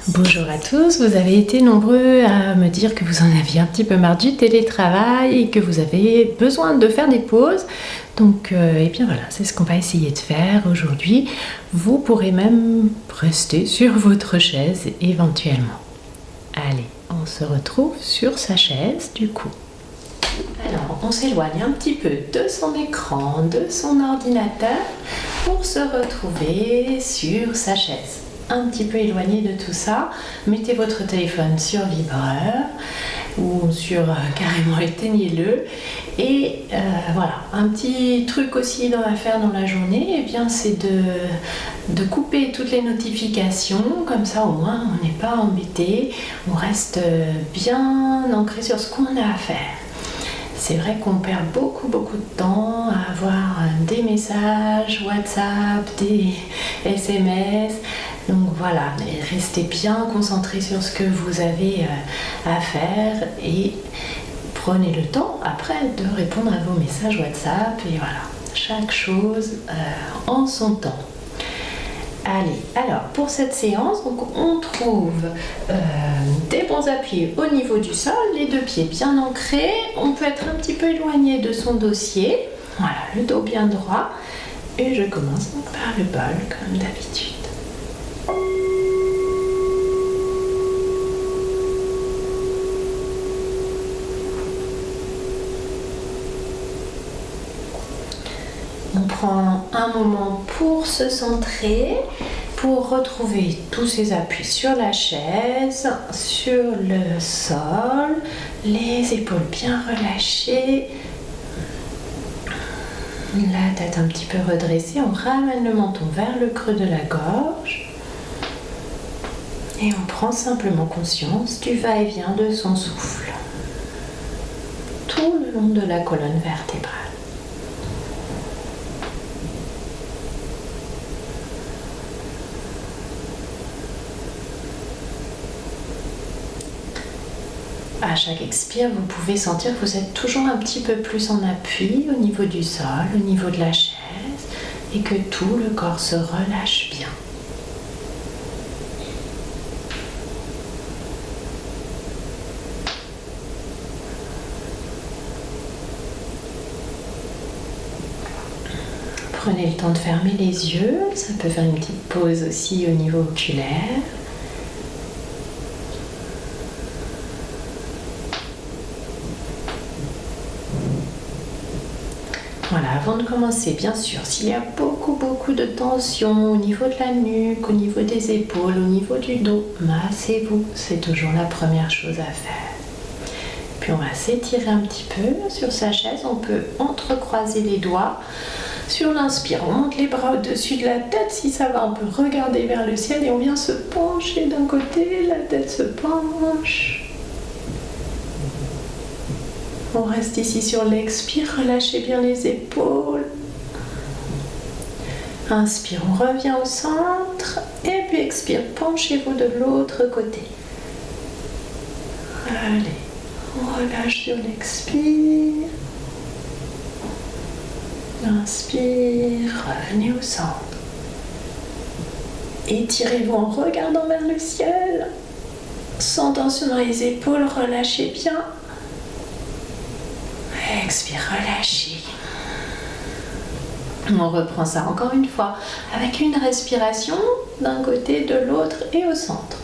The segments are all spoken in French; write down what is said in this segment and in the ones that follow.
Bonjour à tous, vous avez été nombreux à me dire que vous en aviez un petit peu marre du télétravail et que vous avez besoin de faire des pauses. Donc, et bien voilà, c'est ce qu'on va essayer de faire aujourd'hui. Vous pourrez même rester sur votre chaise éventuellement. Allez, on se retrouve sur sa chaise du coup. Alors, on s'éloigne un petit peu de son écran, de son ordinateur pour se retrouver sur sa chaise. Un petit peu éloigné de tout ça, mettez votre téléphone sur vibreur ou sur carrément éteignez-le et voilà, un petit truc aussi à faire dans la journée, eh bien c'est de couper toutes les notifications, comme ça au moins on n'est pas embêté, on reste bien ancré sur ce qu'on a à faire. C'est vrai qu'on perd beaucoup de temps à avoir des messages WhatsApp, des SMS. Donc voilà, restez bien concentrés sur ce que vous avez à faire et prenez le temps après de répondre à vos messages WhatsApp et voilà, chaque chose en son temps. Allez, alors pour cette séance, donc on trouve des bons appuis au niveau du sol, les deux pieds bien ancrés, on peut être un petit peu éloigné de son dossier, voilà, le dos bien droit, et je commence donc par le bol comme d'habitude. On prend un moment pour se centrer, pour retrouver tous ces appuis sur la chaise, sur le sol, les épaules bien relâchées, la tête un petit peu redressée, on ramène le menton vers le creux de la gorge et on prend simplement conscience du va-et-vient de son souffle tout le long de la colonne vertébrale. À chaque expire, vous pouvez sentir que vous êtes toujours un petit peu plus en appui au niveau du sol, au niveau de la chaise, et que tout le corps se relâche bien. Prenez le temps de fermer les yeux, ça peut faire une petite pause aussi au niveau oculaire. Voilà, avant de commencer, bien sûr, s'il y a beaucoup de tension au niveau de la nuque, au niveau des épaules, au niveau du dos, massez-vous, c'est toujours la première chose à faire. Puis on va s'étirer un petit peu sur sa chaise, on peut entrecroiser les doigts. Sur l'inspire, on monte les bras au-dessus de la tête, si ça va, on peut regarder vers le ciel et on vient se pencher d'un côté, la tête se penche. On reste ici sur l'expire, relâchez bien les épaules. Inspire, on revient au centre. Et puis expire, penchez-vous de l'autre côté. Allez, on relâche sur l'expire. Inspire, revenez au centre. Étirez-vous en regardant vers le ciel. Sans tension dans les épaules, relâchez bien. Expire, relâchez. On reprend ça encore une fois avec une respiration d'un côté, de l'autre et au centre.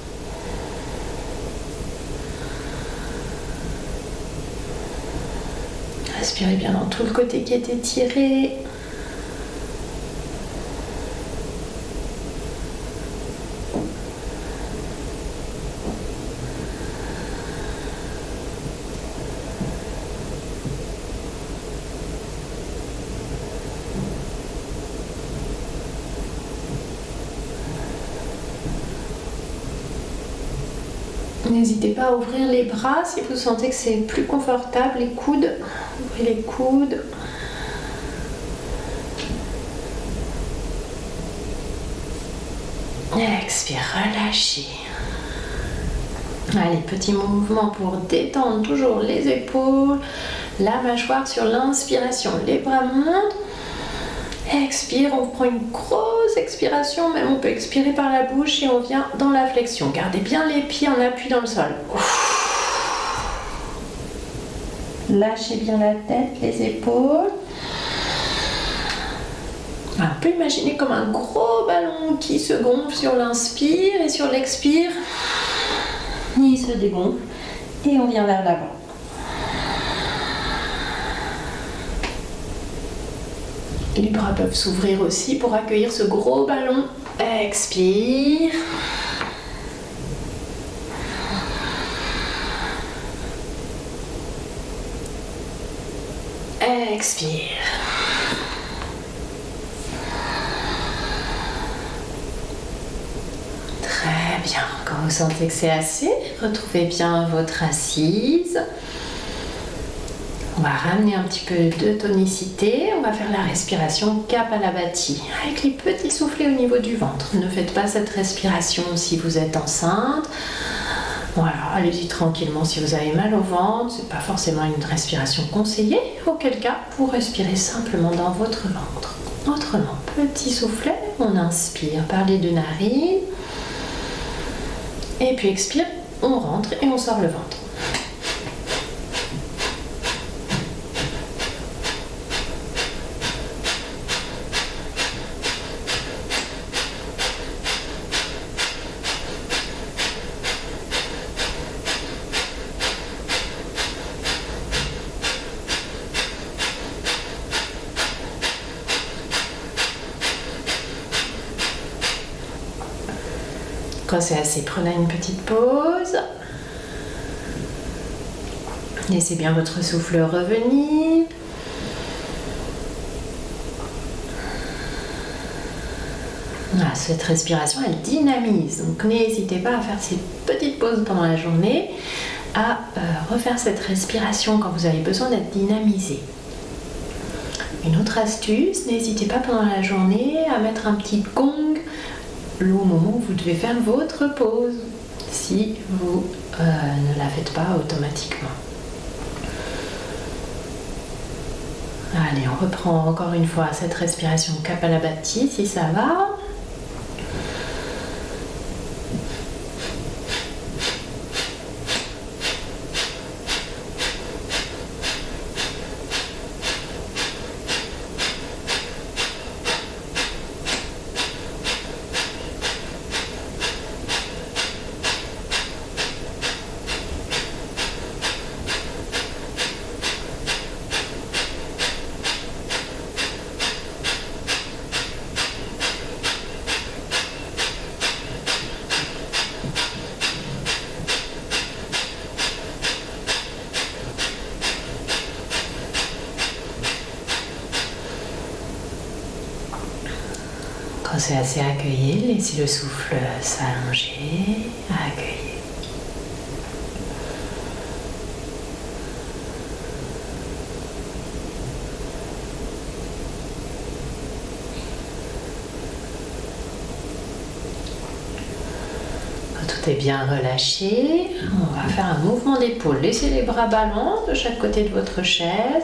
Respirez bien dans tout le côté qui est étiré. N'hésitez pas à ouvrir les bras si vous sentez que c'est plus confortable. Les coudes, ouvrez les coudes. Expire, relâchez. Allez, petit mouvement pour détendre toujours les épaules, la mâchoire sur l'inspiration. Les bras montent Expire, on prend une grosse expiration, même on peut expirer par la bouche et on vient dans la flexion. Gardez bien les pieds en appui dans le sol. Lâchez bien la tête, les épaules. Alors, on peut imaginer comme un gros ballon qui se gonfle sur l'inspire et sur l'expire. Il se dégonfle et on vient vers l'avant. Les bras peuvent s'ouvrir aussi pour accueillir ce gros ballon. Expire. Expire. Très bien. Quand vous sentez que c'est assez, retrouvez bien votre assise. On va ramener un petit peu de tonicité. On va faire la respiration Kapalabhati avec les petits soufflets au niveau du ventre. Ne faites pas cette respiration si vous êtes enceinte. Voilà, allez-y tranquillement si vous avez mal au ventre. C'est pas forcément une respiration conseillée. Auquel cas, vous respirez simplement dans votre ventre. Autrement, petit soufflet. On inspire par les deux narines. Et puis expire, on rentre et on sort le ventre. Quand c'est assez, prenez une petite pause. Laissez bien votre souffle revenir. Voilà, cette respiration, elle dynamise. Donc n'hésitez pas à faire ces petites pauses pendant la journée, à refaire cette respiration quand vous avez besoin d'être dynamisé. Une autre astuce, n'hésitez pas pendant la journée à mettre un petit gong au moment où vous devez faire votre pause, si vous ne la faites pas automatiquement. Allez, on reprend encore une fois cette respiration Kapalabhati si ça va. Quand c'est assez accueilli, laissez le souffle s'allonger, accueillir. Tout est bien relâché. On va faire un mouvement d'épaule. Laissez les bras ballants de chaque côté de votre chaise.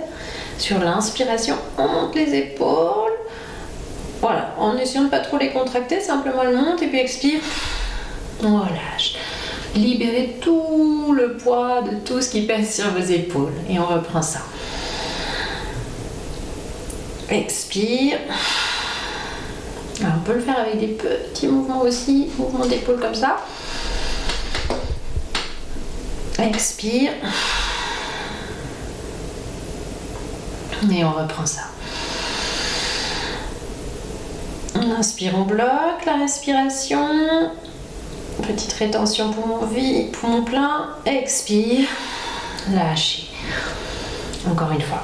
Sur l'inspiration, on monte les épaules. Voilà, en essayant de ne pas trop les contracter, simplement le monte et puis expire, on relâche. Libérez tout le poids de tout ce qui pèse sur vos épaules et on reprend ça. Expire. Alors, on peut le faire avec des petits mouvements aussi, mouvements d'épaule comme ça. Expire. Et on reprend ça. On inspire, on bloque la respiration. Petite rétention poumon plein. Expire. Lâchez. Encore une fois.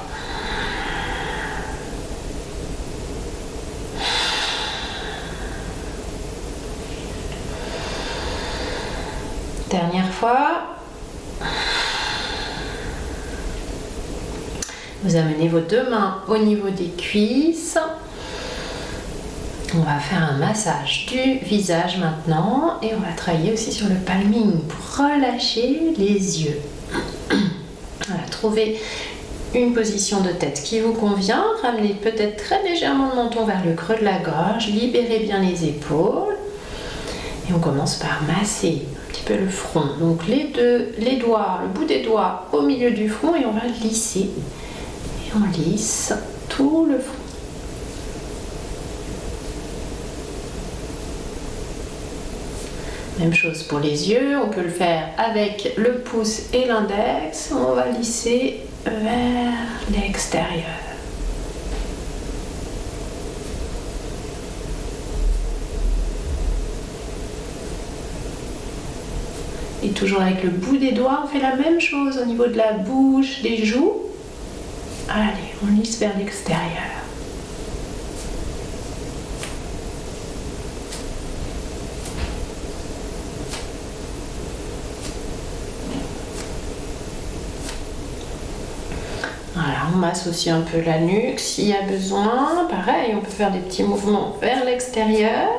Dernière fois. Vous amenez vos deux mains au niveau des cuisses. On va faire un massage du visage maintenant et on va travailler aussi sur le palming pour relâcher les yeux. Voilà, trouvez une position de tête qui vous convient. Ramenez peut-être très légèrement le menton vers le creux de la gorge. Libérez bien les épaules. Et on commence par masser un petit peu le front. Donc les doigts, le bout des doigts au milieu du front et on va lisser. Et on lisse tout le front. Même chose pour les yeux, on peut le faire avec le pouce et l'index. On va lisser vers l'extérieur. Et toujours avec le bout des doigts, on fait la même chose au niveau de la bouche, des joues. Allez, on lisse vers l'extérieur. Voilà, on masse aussi un peu la nuque s'il y a besoin. Pareil, on peut faire des petits mouvements vers l'extérieur.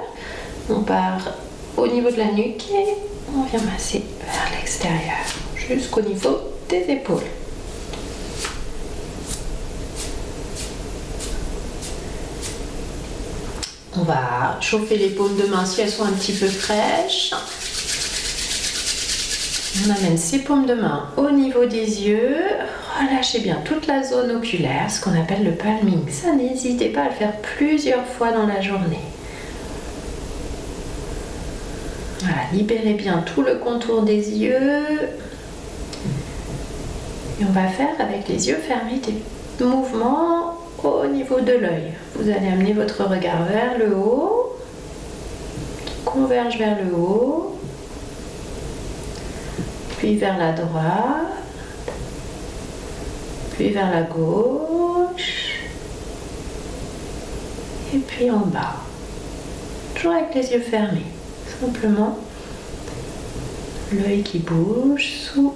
On part au niveau de la nuque et on vient masser vers l'extérieur, jusqu'au niveau des épaules. On va chauffer les paumes de main si elles sont un petit peu fraîches. On amène ces paumes de main au niveau des yeux. Relâchez bien toute la zone oculaire, ce qu'on appelle le palming. Ça, n'hésitez pas à le faire plusieurs fois dans la journée. Voilà, libérez bien tout le contour des yeux. Et on va faire avec les yeux fermés des mouvements au niveau de l'œil. Vous allez amener votre regard vers le haut, qui converge vers le haut, puis vers la droite, puis vers la gauche, et puis en bas. Toujours avec les yeux fermés. Simplement l'œil qui bouge sous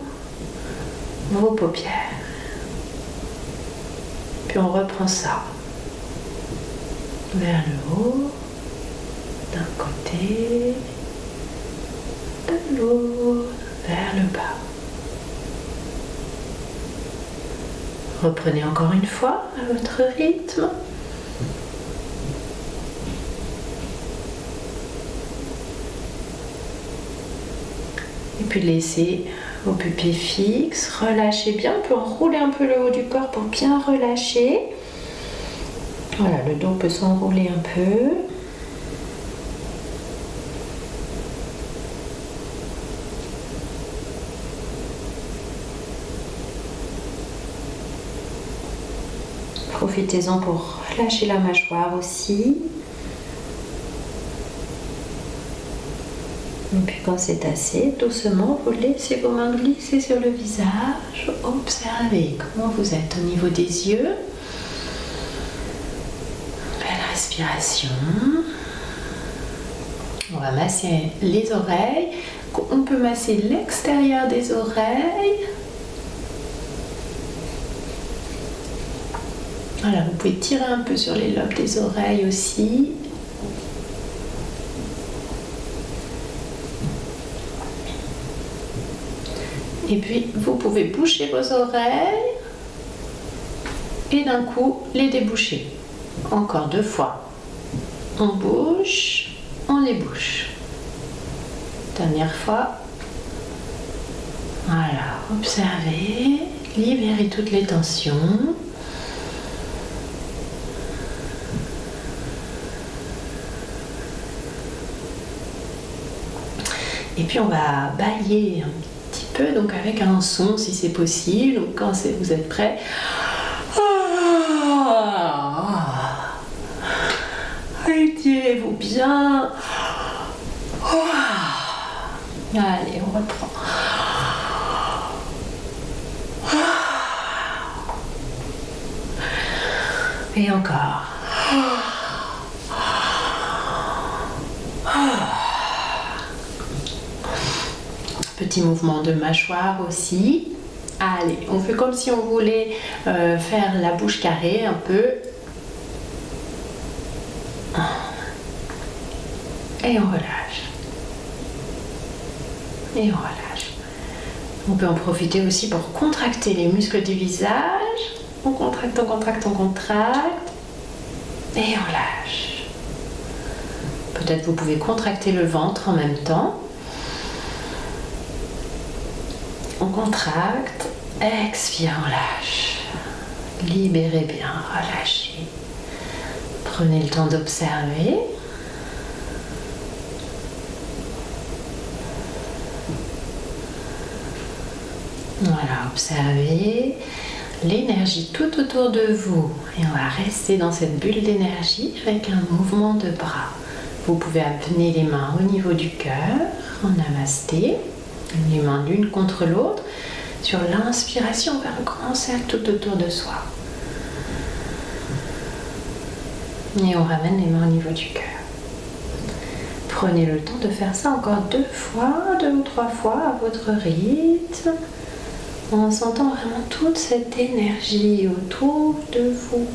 vos paupières. Puis on reprend ça vers le haut, d'un côté, de l'autre, vers le bas. Reprenez encore une fois à votre rythme. Et puis laissez vos pupilles fixes, relâchez bien, on peut enrouler un peu le haut du corps pour bien relâcher. Voilà, le dos peut s'enrouler un peu. Profitez-en pour relâcher la mâchoire aussi. Et puis quand c'est assez, doucement, vous laissez vos mains glisser sur le visage. Observez comment vous êtes au niveau des yeux. Belle respiration. On va masser les oreilles. On peut masser l'extérieur des oreilles. Voilà, vous pouvez tirer un peu sur les lobes des oreilles aussi. Et puis, vous pouvez boucher vos oreilles et d'un coup, les déboucher. Encore 2 fois. On bouche, on les bouche. Dernière fois. Voilà, observez, libérez toutes les tensions. Et puis, on va balayer un petit peu, donc avec un son si c'est possible. Donc, quand vous êtes prêts, étirez-vous bien. Allez, on reprend. Et encore. Petit mouvement de mâchoire aussi. Allez, on fait comme si on voulait faire la bouche carrée un peu. Et on relâche. Et on relâche. On peut en profiter aussi pour contracter les muscles du visage. On contracte, on contracte, on contracte. Et on lâche. Peut-être vous pouvez contracter le ventre en même temps. On contracte, expire, on lâche. Libérez bien, relâchez. Prenez le temps d'observer. Voilà, observez l'énergie tout autour de vous. Et on va rester dans cette bulle d'énergie avec un mouvement de bras. Vous pouvez amener les mains au niveau du cœur, en namasté. Les mains l'une contre l'autre. Sur l'inspiration, on va un grand cercle tout autour de soi. Et on ramène les mains au niveau du cœur. Prenez le temps de faire ça encore 2 ou 3 fois à votre rythme, en sentant vraiment toute cette énergie autour de vous.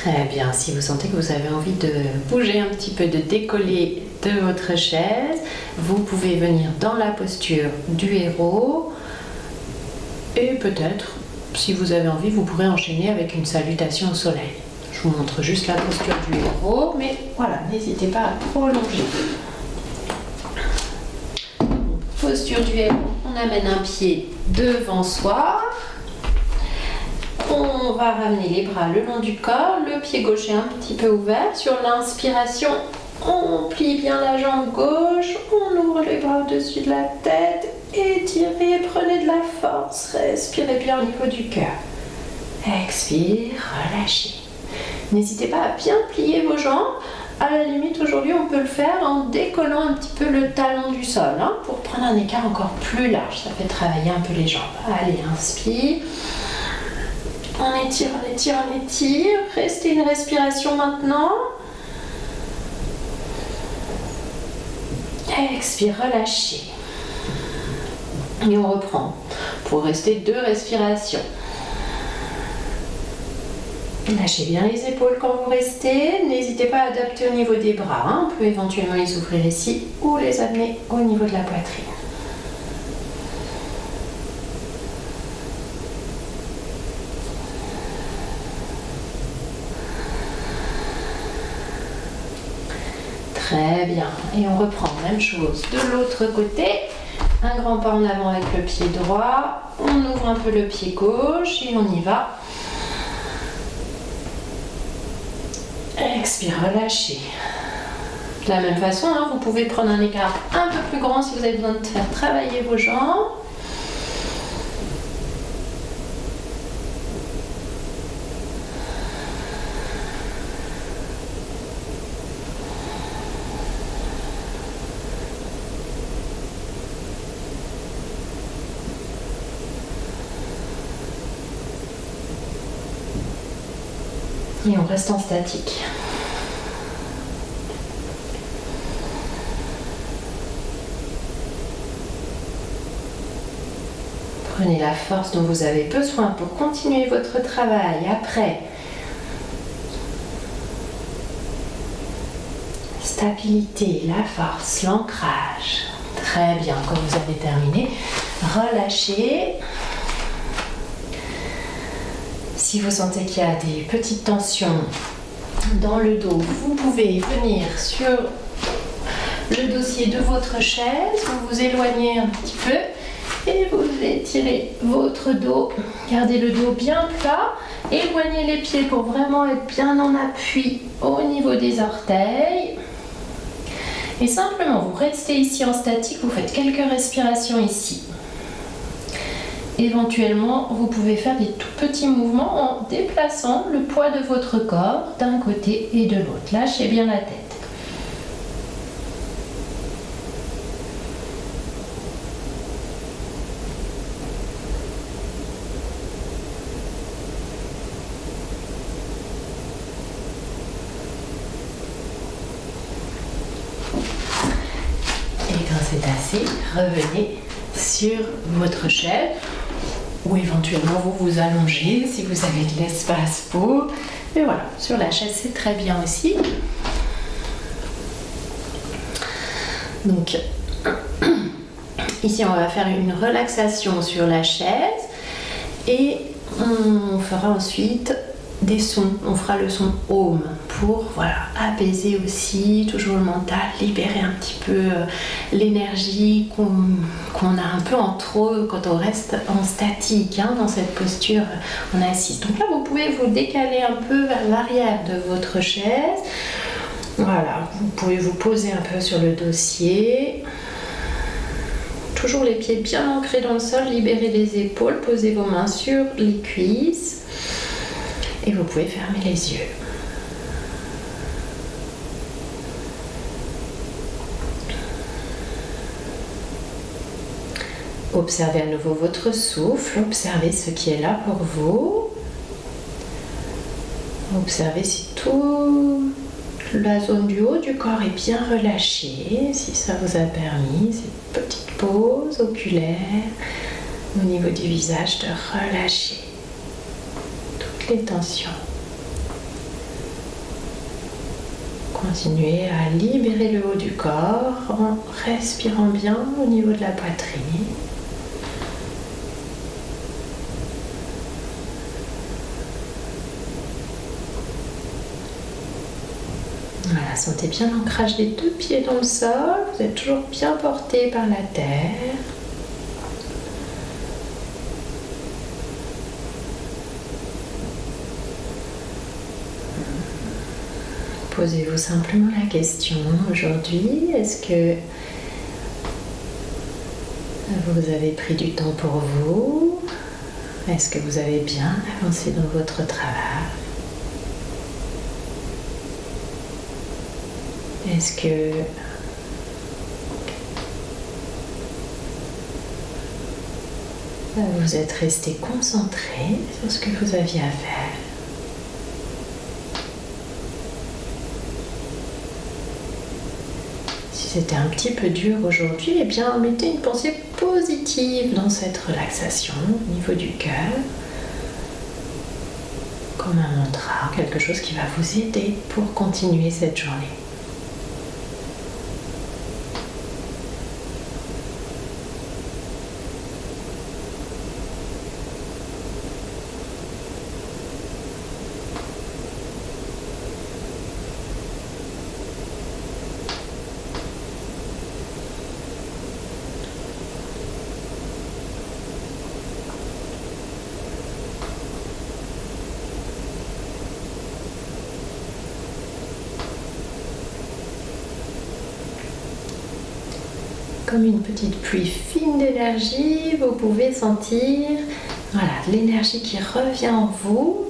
Très bien, si vous sentez que vous avez envie de bouger un petit peu, de décoller de votre chaise, vous pouvez venir dans la posture du héros et peut-être, si vous avez envie, vous pourrez enchaîner avec une salutation au soleil. Je vous montre juste la posture du héros, mais voilà, n'hésitez pas à prolonger. Posture du héros, on amène un pied devant soi. On va ramener les bras le long du corps, le pied gauche est un petit peu ouvert. Sur l'inspiration, on plie bien la jambe gauche, on ouvre les bras au-dessus de la tête, étirez, prenez de la force, respirez bien au niveau du cœur. Expire, relâchez. N'hésitez pas à bien plier vos jambes. À la limite, aujourd'hui, on peut le faire en décollant un petit peu le talon du sol, pour prendre un écart encore plus large. Ça fait travailler un peu les jambes. Allez, inspire. On étire, on étire, on étire. Restez une respiration maintenant. Expire, relâchez. Et on reprend. Pour rester 2 respirations. Lâchez bien les épaules quand vous restez. N'hésitez pas à adapter au niveau des bras. On peut éventuellement les ouvrir ici ou les amener au niveau de la poitrine. Très bien. Et on reprend, même chose de l'autre côté. Un grand pas en avant avec le pied droit. On ouvre un peu le pied gauche et on y va. Expire, relâchez. De la même façon, vous pouvez prendre un écart un peu plus grand si vous avez besoin de faire travailler vos jambes. Et on reste en statique. Prenez la force dont vous avez besoin pour continuer votre travail. Après, stabilité, la force, l'ancrage. Très bien, quand vous avez terminé, relâchez. Si vous sentez qu'il y a des petites tensions dans le dos, vous pouvez venir sur le dossier de votre chaise, vous vous éloignez un petit peu et vous étirez votre dos. Gardez le dos bien plat, éloignez les pieds pour vraiment être bien en appui au niveau des orteils. Et simplement, vous restez ici en statique, vous faites quelques respirations ici. Éventuellement, vous pouvez faire des tout petits mouvements en déplaçant le poids de votre corps d'un côté et de l'autre. Lâchez bien la tête. relaxé, revenez sur votre chaise ou éventuellement vous vous allongez si vous avez de l'espace pour. Et voilà, sur la chaise c'est très bien aussi. Donc ici on va faire une relaxation sur la chaise et on fera ensuite des sons. On fera le son Om pour apaiser aussi toujours le mental, libérer un petit peu l'énergie qu'on a un peu en trop quand on reste en statique dans cette posture en assise. Donc là vous pouvez vous décaler un peu vers l'arrière de votre chaise. Voilà, vous pouvez vous poser un peu sur le dossier. Toujours les pieds bien ancrés dans le sol, libérez les épaules, posez vos mains sur les cuisses et vous pouvez fermer les yeux. Observez à nouveau votre souffle, observez ce qui est là pour vous. Observez si toute la zone du haut du corps est bien relâchée, si ça vous a permis cette petite pause oculaire au niveau du visage de relâcher toutes les tensions. Continuez à libérer le haut du corps en respirant bien au niveau de la poitrine. Voilà, sentez bien l'ancrage des deux pieds dans le sol. Vous êtes toujours bien porté par la terre. Posez-vous simplement la question aujourd'hui, est-ce que vous avez pris du temps pour vous? Est-ce que vous avez bien avancé dans votre travail? Est-ce que vous êtes resté concentré sur ce que vous aviez à faire? Si c'était un petit peu dur aujourd'hui, eh bien mettez une pensée positive dans cette relaxation au niveau du cœur, comme un mantra, quelque chose qui va vous aider pour continuer cette journée. Comme une petite pluie fine d'énergie, vous pouvez sentir l'énergie qui revient en vous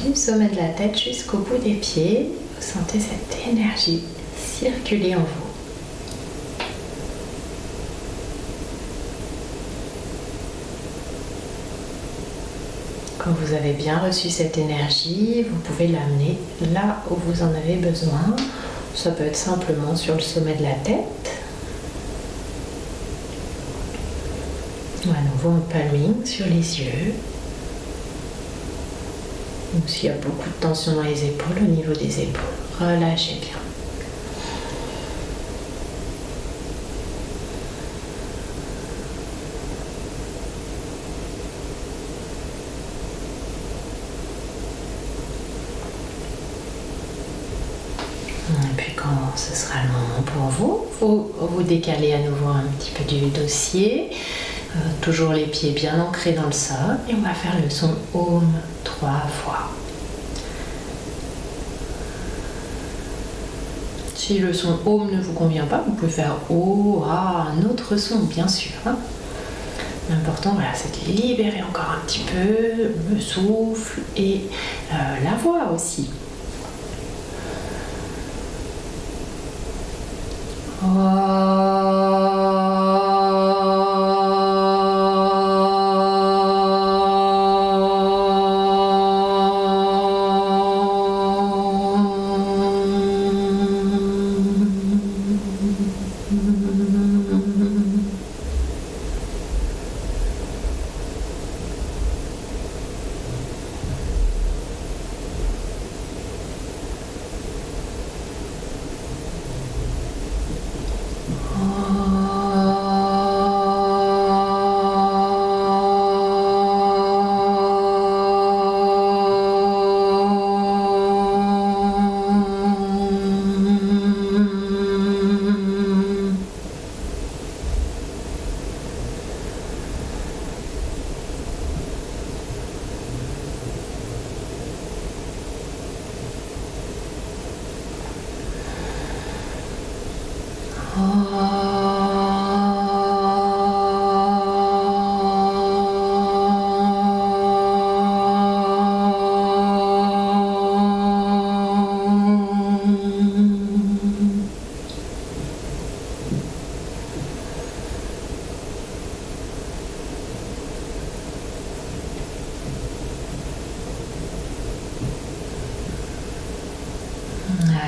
du sommet de la tête jusqu'au bout des pieds. Vous sentez cette énergie circuler en vous. Quand vous avez bien reçu cette énergie, vous pouvez l'amener là où vous en avez besoin. Ça peut être simplement sur le sommet de la tête. Ou à nouveau en palming sur les yeux. Ou s'il y a beaucoup de tension dans les épaules, au niveau des épaules, relâchez bien. Et puis quand ce sera le moment pour vous, vous décalez à nouveau un petit peu du dossier, toujours les pieds bien ancrés dans le sol, et on va faire le son Om 3 fois. Si le son Om ne vous convient pas, vous pouvez faire O, A, un autre son, bien sûr. L'important, c'est de libérer encore un petit peu le souffle et la voix aussi.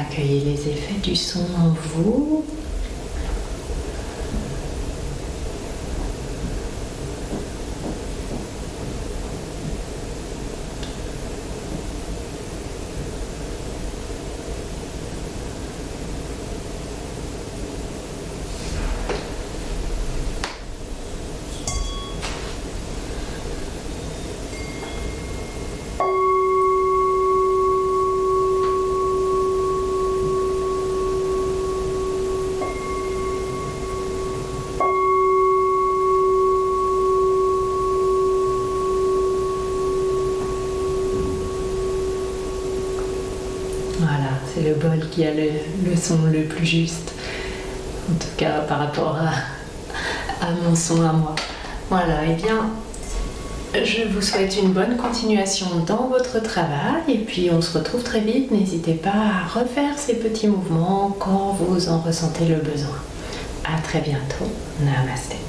Accueillez les effets du son en vous. Voilà, c'est le bol qui a le son le plus juste, en tout cas par rapport à mon son à moi. Voilà, et bien, je vous souhaite une bonne continuation dans votre travail et puis on se retrouve très vite. N'hésitez pas à refaire ces petits mouvements quand vous en ressentez le besoin. À très bientôt. Namasté.